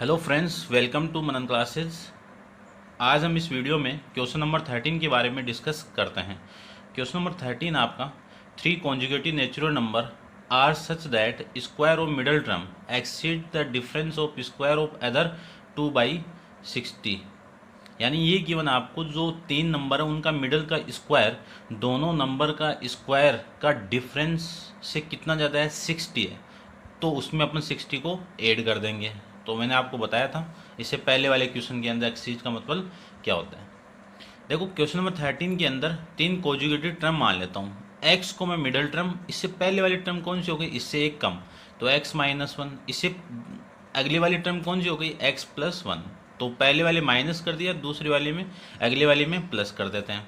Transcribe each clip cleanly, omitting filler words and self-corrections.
Hello friends, welcome to Manan classes. आज हम इस वीडियो में क्वेश्चन नंबर 13 के बारे में डिस्कस करते हैं। क्वेश्चन नंबर 13 आपका 3 conjugative natural number are such that square of middle term exceed the difference of square of other 2/60। यानी ये गिवन आपको जो 3 नंबर है उनका मिडल का स्क्वायर, दोनों नंबर का स्क्वायर का डिफरेंस से कितना ज़्यादा है, 60 है। तो उसमें अपन 60 को ऐड कर देंगे। तो मैंने आपको बताया था इससे पहले वाले क्वेश्चन के अंदर एक्सीज का मतलब क्या होता है। देखो, क्वेश्चन नंबर 13 के अंदर 3 कॉन्जुगेटिव टर्म मान लेता हूँ। एक्स को मैं मिडल टर्म, इससे पहले वाली टर्म कौन सी हो गई, इससे एक कम, तो एक्स माइनस वन। इससे अगली वाली टर्म कौन सी हो गई, एक्स प्लस वन। तो पहले वाले माइनस कर दिया, दूसरी वाली में, अगले वाली में प्लस कर देते हैं।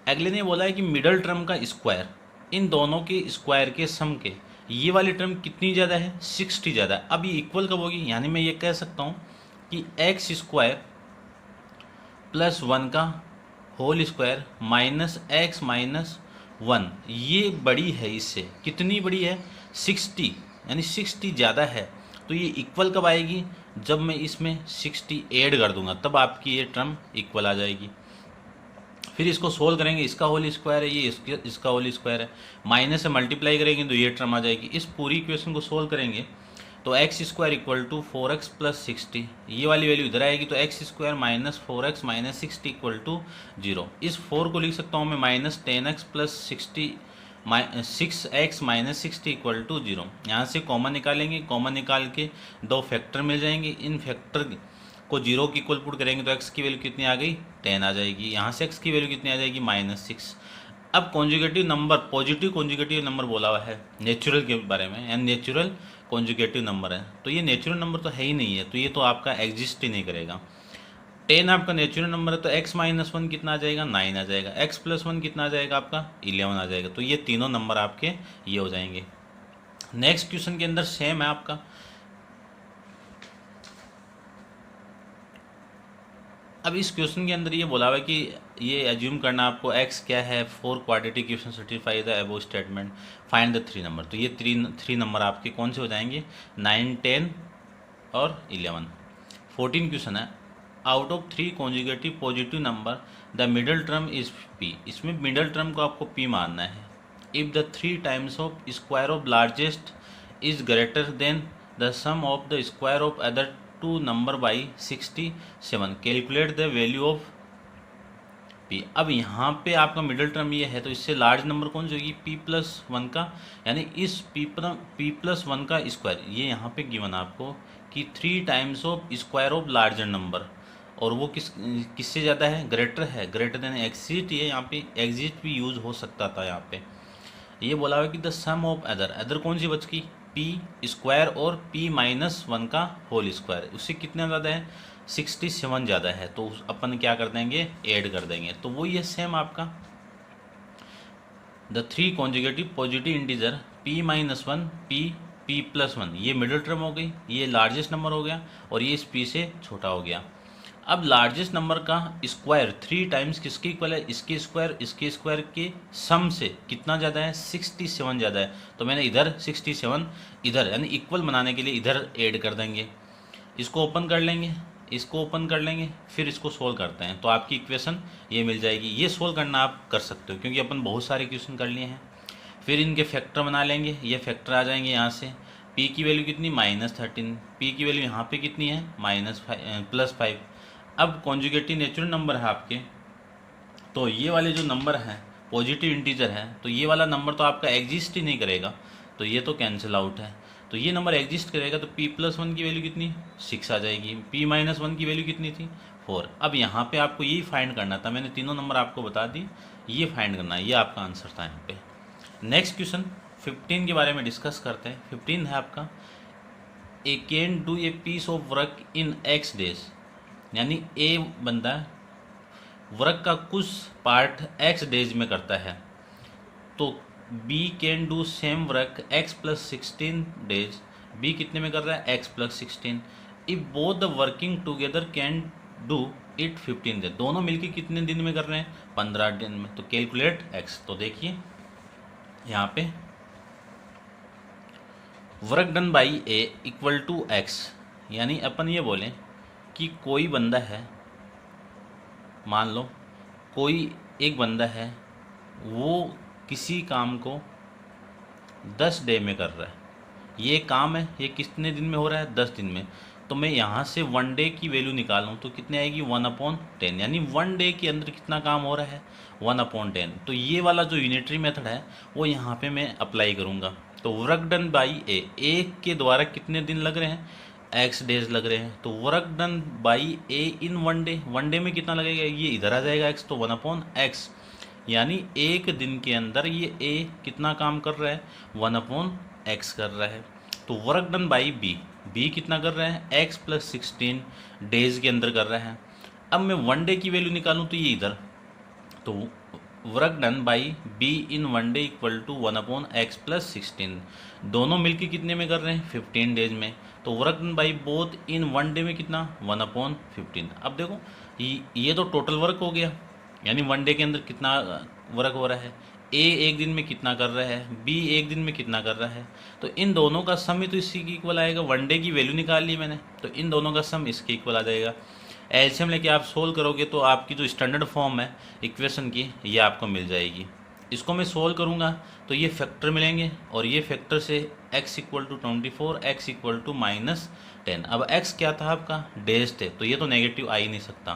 अगले ने बोला है कि मिडल टर्म का स्क्वायर, इन दोनों के स्क्वायर के सम के ये वाली टर्म कितनी ज़्यादा है, 60 ज़्यादा है। अब ये इक्वल कब होगी, यानी मैं ये कह सकता हूँ कि एक्स स्क्वायर प्लस वन का whole square minus x minus one, ये बड़ी है इससे। कितनी बड़ी है, 60, यानी 60 ज़्यादा है। तो ये इक्वल कब आएगी, जब मैं इसमें 60 ऐड कर दूंगा, तब आपकी ये टर्म इक्वल आ जाएगी। फिर इसको सोल्व करेंगे, इसका होल स्क्वायर है, ये इसका होल स्क्वायर है, माइनस से मल्टीप्लाई करेंगे तो ये टर्म आ जाएगी। इस पूरी इक्वेशन को सोल्व करेंगे तो x square equal to 4x plus 60, ये वाली वैल्यू इधर आएगी, तो x square minus 4x minus 60 equal to 0। इस 4 को लिख सकता हूँ मैं minus 10x plus 60, 6x minus 60 equal to 0। यहाँ से कॉमन निकालेंगे, कॉमन निकाल के दो फैक्टर मिल जाएंगे। इन फैक्टर को 0 की इक्वल पुट करेंगे तो x की वैल्यू कितनी आ गई, 10 आ जाएगी। यहाँ से x की वैल्यू कितनी आ जाएगी, -6। अब conjugative number, positive conjugative number बोला हुआ है नेचुरल के बारे में, यानी नेचुरल कॉन्जुगेटिव नंबर है। तो ये नेचुरल नंबर तो है ही नहीं है, तो ये तो आपका एग्जिस्ट ही नहीं करेगा। 10 आपका नेचुरल नंबर है, तो x माइनस वन कितना आ जाएगा, 9 आ जाएगा। x प्लस वन कितना आ जाएगा आपका, 11 आ जाएगा। तो ये तीनों नंबर आपके ये हो जाएंगे। नेक्स्ट क्वेश्चन के अंदर सेम है आपका। अब इस क्वेश्चन के अंदर ये बोला हुआ है कि ये एज्यूम करना आपको x क्या है, 4 quadratic equation satisfy the above statement, find the 3 number. तो ये थ्री नंबर आपके कौन से हो जाएंगे, 9, 10 और 11। 14 क्वेश्चन है, out of 3 conjugative positive number the middle term is p। इसमें मिडल टर्म को आपको p मानना है। If the 3 times of square of largest is greater than the sum of the square of other 2 number by 67, calculate the value of p। अब यहाँ पे आपका middle term ये है, तो इससे लार्ज नंबर कौन सी होगी, p प्लस वन का, यानी इस p प्लस वन का स्क्वायर। ये यहाँ पे गिवन आपको कि 3 times of square of larger number, और वो किससे ज़्यादा है, ग्रेटर है, ग्रेटर देन एक्सिट। ये यहाँ पे एग्जिट भी यूज़ हो सकता था। यहाँ पे ये बोला हुआ कि the sum of other, other कौन सी बच गई, p स्क्वायर और p माइनस वन का होल स्क्वायर, उससे कितना ज़्यादा है, 67 ज़्यादा है। तो अपन क्या कर देंगे, ऐड कर देंगे। तो वो ये सेम आपका the 3 conjugative positive integer p minus one, p plus one, ये मिडिल टर्म हो गई, ये लार्जेस्ट नंबर हो गया, और ये इस p से छोटा हो गया। अब लार्जेस्ट नंबर का स्क्वायर 3 टाइम्स किसके इक्वल है, इसके स्क्वायर के सम से कितना ज़्यादा है, 67 ज़्यादा है। तो मैंने इधर 67, इधर, यानी इक्वल बनाने के लिए इधर ऐड कर देंगे। इसको ओपन कर लेंगे, इसको ओपन कर लेंगे, फिर इसको सोल्व करते हैं, तो आपकी इक्वेशन ये मिल जाएगी। ये सोल्व करना आप कर सकते हो, क्योंकि अपन बहुत सारे क्वेश्चन कर लिए हैं। फिर इनके फैक्टर बना लेंगे, ये फैक्टर आ जाएंगे यहाँ से। p की वैल्यू कितनी, -13, p की वैल्यू यहाँ पे कितनी है, +5। अब कॉन्जुगेटिव नेचुरल नंबर है आपके, तो ये वाले जो नंबर हैं पॉजिटिव इंटीजर है, तो ये वाला नंबर तो आपका एग्जिस्ट ही नहीं करेगा, तो ये तो कैंसिल आउट है। तो ये नंबर एग्जिस्ट करेगा, तो p प्लस वन की वैल्यू कितनी, 6 आ जाएगी। p माइनस वन की वैल्यू कितनी थी, 4। अब यहाँ पे आपको यही फाइंड करना था, मैंने तीनों नंबर आपको बता दी, ये फाइंड करना है, ये आपका आंसर था यहाँ पे। नेक्स्ट क्वेश्चन 15 के बारे में डिस्कस करते हैं। 15 है आपका, A can do a piece of work in x days, यानी ए बंदा वर्क का कुछ पार्ट x डेज में करता है, तो b can do same work x plus 16 days. b कितने में कर रहा है, x plus 16। If both the working together can do it 15 days, दोनों मिलके कितने दिन में कर रहे हैं, 15 दिन में। तो कैलकुलेट x। तो देखिए यहाँ पे work done by A equal to x, यानी अपन ये बोलें कि कोई बंदा है, मान लो कोई एक बंदा है, वो किसी काम को 10 डे में कर रहा है। ये काम है, ये कितने दिन में हो रहा है? 10 दिन में। तो मैं यहाँ से 1 डे की वैल्यू निकालूँ तो कितनी आएगी? 1/10, यानी 1 डे के अंदर कितना काम हो रहा है? 1/10। तो ये वाला जो यूनिटरी मेथड है वो यहाँ पे मैं अप्लाई करूँगा। तो वर्क डन बाई ए, एक के द्वारा कितने दिन लग रहे हैं? एक्स डेज लग रहे हैं। तो work done by A in 1 day, 1 day में कितना लगेगा? ये इधर आ जाएगा एक्स, तो 1/x, यानी एक दिन के अंदर ये ए कितना काम कर रहा है? 1/x कर रहा है। तो work done by B, B कितना कर रहा है? x + 16 डेज के अंदर कर रहा है। अब मैं 1 डे की वैल्यू निकालूं तो ये इधर, तो work done by B in 1 day equal to 1/x + 16, दोनों मिलके कितने में कर रहे हैं? 15 डेज में। तो work done by both in 1 day में कितना? 1/15। अब देखो ये तो टोटल वर्क हो गया, यानी 1 डे के अंदर कितना वर्क हो रहा है। ए एक दिन में कितना कर रहा है, बी एक दिन में कितना कर रहा है। तो इन दोनों का सम ही तो इसी के इक्वल आएगा। 1 डे की वैल्यू निकाल ली मैंने, तो इन दोनों का सम इसके इक्वल आ जाएगा। एलसीएम लेके आप सोल्व करोगे तो आपकी जो स्टैंडर्ड फॉर्म है इक्वेशन की, ये आपको मिल जाएगी। इसको मैं सोल्व करूँगा तो ये फैक्टर मिलेंगे, और ये फैक्टर से x = 24, x = -10। अब x क्या था आपका? डेज थे, तो ये तो नेगेटिव आ ही नहीं सकता,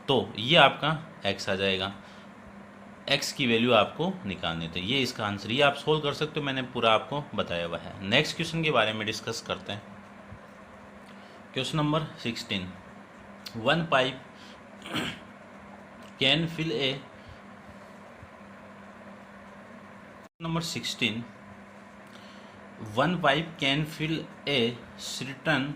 तो ये आपका x आ जाएगा। x की वैल्यू आपको निकालनी थी, ये इसका आंसर। ये आप सोल्व कर सकते हो, मैंने पूरा आपको बताया हुआ है। नेक्स्ट क्वेश्चन के बारे में डिस्कस करते हैं। Question number 16, 1 pipe can fill a, number 16, 1 pipe can fill a cistern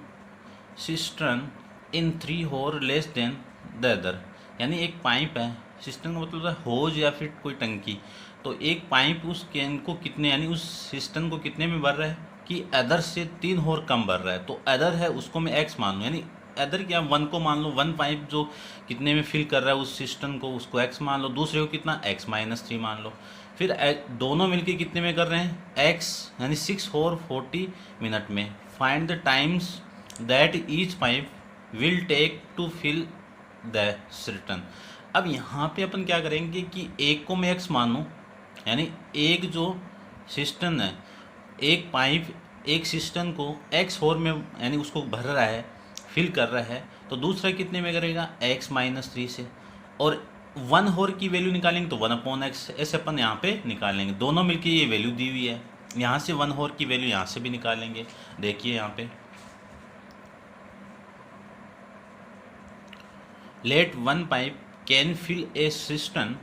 in 3 hour less than the other. यानी एक पाइप है, सिस्टर्न का मतलब है होज या फिर कोई टंकी। तो एक पाइप उस कैन को कितने, यानी उस सिस्टर्न को कितने में भर रहा है कि अदर से 3 होर कम भर रहा है। तो अदर है उसको मैं एक्स मान लूँ, यानी अदर क्या 1 को मान लो, 1 पाइप जो कितने में फिल कर रहा है उस सिस्टम को, उसको x मान लो, दूसरे को कितना x - 3 मान लो। फिर दोनों मिलके कितने में कर रहे हैं? x, यानी 6 और 40 मिनट में। Find the times that each pipe will take to fill the cistern. अब यहाँ पे अपन क्या करेंगे कि एक को मैं x मानूँ, यानी एक जो सिस्टम है, एक पाइप एक सिस्टम को x होर में, यानी उसको भर रहा है, फिल कर रहा है, तो दूसरा कितने में करेगा? x - 3 से। और 1 होर की वैल्यू निकालेंगे तो 1/x, ऐसे अपन यहाँ पे निकालेंगे। दोनों मिलके ये वैल्यू दी हुई है, यहाँ से 1 होर की वैल्यू यहाँ से भी निकालेंगे। देखिए यहाँ पे let 1 pipe can fill a cistern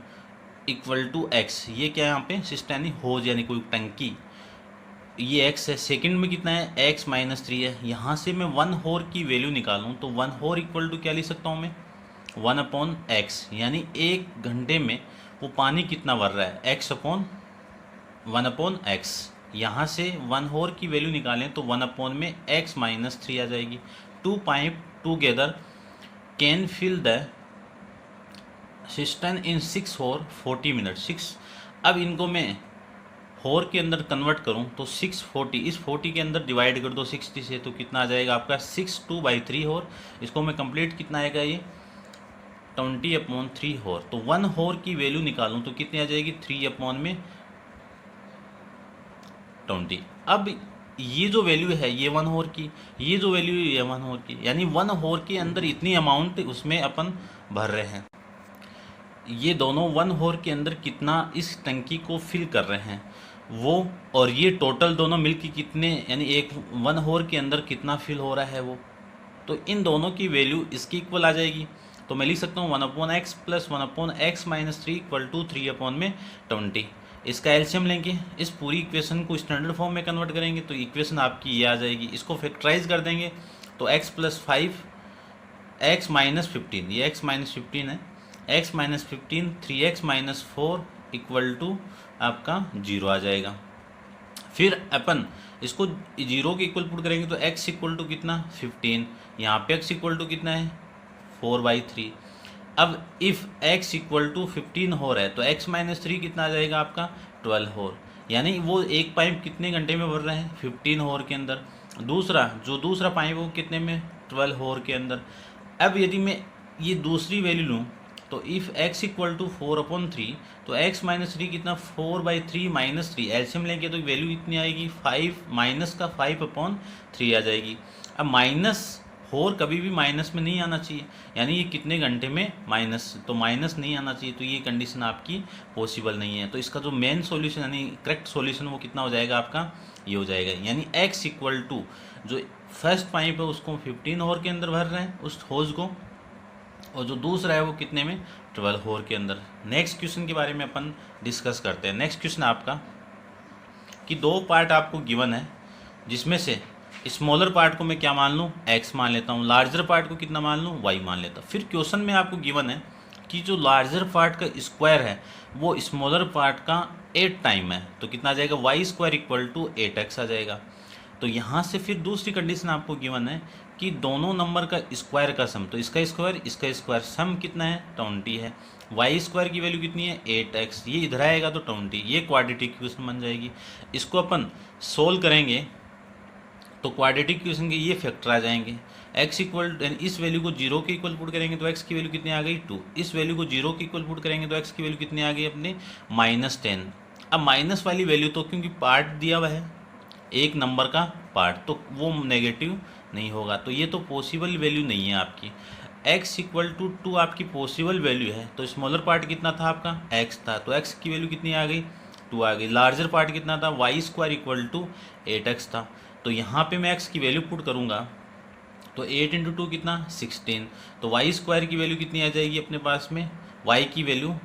equal to x, ये क्या है यहाँ पे? सिस्टम यानी होज, यानी कोई टंकी, ये x है। सेकंड में कितना है? x - 3 है। यहाँ से मैं 1 होर की वैल्यू निकालूँ तो 1 होर इक्वल टू क्या लिख सकता हूँ मैं? 1/x, यानी 1 घंटे में वो पानी कितना भर रहा है? x/1/x। यहाँ से 1 होर की वैल्यू निकालें तो 1/x - 3 आ जाएगी। 2 pipe together can fill the cistern in 6 hour 40 minute. 6, अब इनको मैं होर के अंदर कन्वर्ट करूं तो 640, इस 40 के अंदर डिवाइड कर दो 60 से, तो कितना आ जाएगा आपका? 6/2 होर। इसको मैं कंप्लीट कितना आएगा? ये 20/3 होर। तो 1 होर की वैल्यू निकालूं तो कितनी आ जाएगी? 3/20। अब ये जो वैल्यू है ये 1 होर की, ये जो वैल्यू है ये 1 होर की, यानी 1 होर के अंदर इतनी अमाउंट उसमें अपन भर रहे हैं। ये दोनों 1 होर के अंदर कितना इस टंकी को फिल कर रहे हैं वो, और ये टोटल दोनों मिलके कितने, यानी एक 1 होर के अंदर कितना फिल हो रहा है वो, तो इन दोनों की वैल्यू इसकी इक्वल आ जाएगी। तो मैं लिख सकता हूँ 1/x + 1/x - 3 = 3/20। इसका एलसीएम लेंगे, इस पूरी इक्वेशन को स्टैंडर्ड फॉर्म में कन्वर्ट करेंगे तो इक्वेशन आपकी ये आ जाएगी। इसको फैक्टराइज कर देंगे तो x + 5 x - 15, ये x - 15 है, x - 15 3x - 4 = आपका 0 आ जाएगा। फिर अपन इसको 0 के इक्वल पुट करेंगे तो x = कितना? 15। यहाँ पे x = कितना है? 4/3। अब इफ़ x = 15 हो रहा है तो x - 3 कितना आ जाएगा आपका? 12 होर। यानी वो एक पाइप कितने घंटे में भर रहे हैं? 15 होर के अंदर। दूसरा जो दूसरा पाएंगे वो कितने में 12 होर के अंदर। अब यदि मैं ये दूसरी वैल्यू लूँ तो इफ़ x इक्वल टू 4/3 तो x माइनस 3 कितना 4/3 माइनस 3 एलसीएम लेंगे तो वैल्यू इतनी आएगी 5 माइनस का 5/3 आ जाएगी। अब माइनस 4 कभी भी माइनस में नहीं आना चाहिए, यानी ये कितने घंटे में माइनस, तो माइनस नहीं आना चाहिए, तो ये कंडीशन आपकी पॉसिबल नहीं है। तो इसका जो मेन सॉल्यूशन यानी करेक्ट सॉल्यूशन वो कितना हो जाएगा आपका, ये हो जाएगा, यानी x इक्वल टू जो फर्स्ट पाइप है उसको 15 होर के अंदर भर रहे हैं उस होज को, और जो दूसरा है वो कितने में 12 होर के अंदर। नेक्स्ट क्वेश्चन के बारे में अपन डिस्कस करते हैं। नेक्स्ट क्वेश्चन आपका कि दो पार्ट आपको गिवन है जिसमें से स्मॉलर पार्ट को मैं क्या मान लूँ x मान लेता हूँ, लार्जर पार्ट को कितना मान लूँ y मान लेता हूँ। फिर क्वेश्चन में आपको गिवन है कि जो लार्जर पार्ट का स्क्वायर है वो स्मॉलर पार्ट का 8 टाइम है, तो कितना आ जाएगा y square equal to 8x आ जाएगा। तो यहाँ से फिर दूसरी कंडीशन आपको गिवन है कि दोनों नंबर का स्क्वायर का सम, तो इसका स्क्वायर सम कितना है 20 है, y स्क्वायर की वैल्यू कितनी है 8x, ये इधर आएगा तो 20, ये क्वाड्रेटिक इक्वेशन बन जाएगी। इसको अपन सोल्व करेंगे तो क्वाड्रेटिक इक्वेशन के ये फैक्टर आ जाएंगे। x इक्वल इस वैल्यू को 0 के इक्वल पुट करेंगे तो x की वैल्यू कितनी आ गई 2, इस वैल्यू को 0 के इक्वल पुट करेंगे तो x की वैल्यू कितनी आ गई अपने -10। अब माइनस वाली वैल्यू तो क्योंकि पार्ट दिया हुआ है एक नंबर का पार्ट, तो वो नेगेटिव नहीं होगा, तो ये तो पॉसिबल वैल्यू नहीं है आपकी। x इक्वल टू 2 आपकी पॉसिबल वैल्यू है, तो स्मॉलर पार्ट कितना था आपका x था, तो x की वैल्यू कितनी आ गई 2 आ गई। लार्जर पार्ट कितना था y square equal to 8x था, तो यहाँ पे मैं x की वैल्यू पुट करूँगा तो 8 इंटू 2 कितना 16, तो y स्क्वायर की वैल्यू कितनी आ जाएगी अपने पास में, y की वैल्यू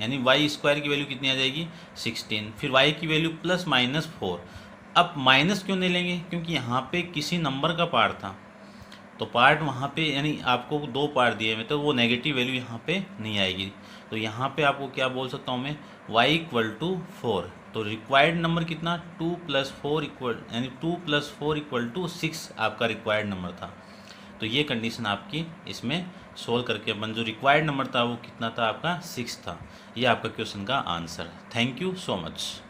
यानी y स्क्वायर की वैल्यू कितनी आ जाएगी 16, फिर y की वैल्यू +-4। अब माइनस क्यों नहीं लेंगे, क्योंकि यहाँ पे किसी नंबर का पार्ट था, तो पार्ट वहाँ पे यानी आपको दो पार्ट दिए हुए तो वो नेगेटिव वैल्यू यहाँ पे नहीं आएगी। तो यहाँ पे आपको क्या बोल सकता हूँ मैं y इक्वल टू 4, तो रिक्वायर्ड नंबर कितना 2 + 4 इक्वल यानी 2 + 4 इक्वल टू 6 आपका रिक्वायर्ड नंबर था। तो ये कंडीशन आपकी इसमें सोल्व करके अपन जो रिक्वायर्ड नंबर था वो कितना था आपका 6 था। ये आपका क्वेश्चन का answer. Thank you so much.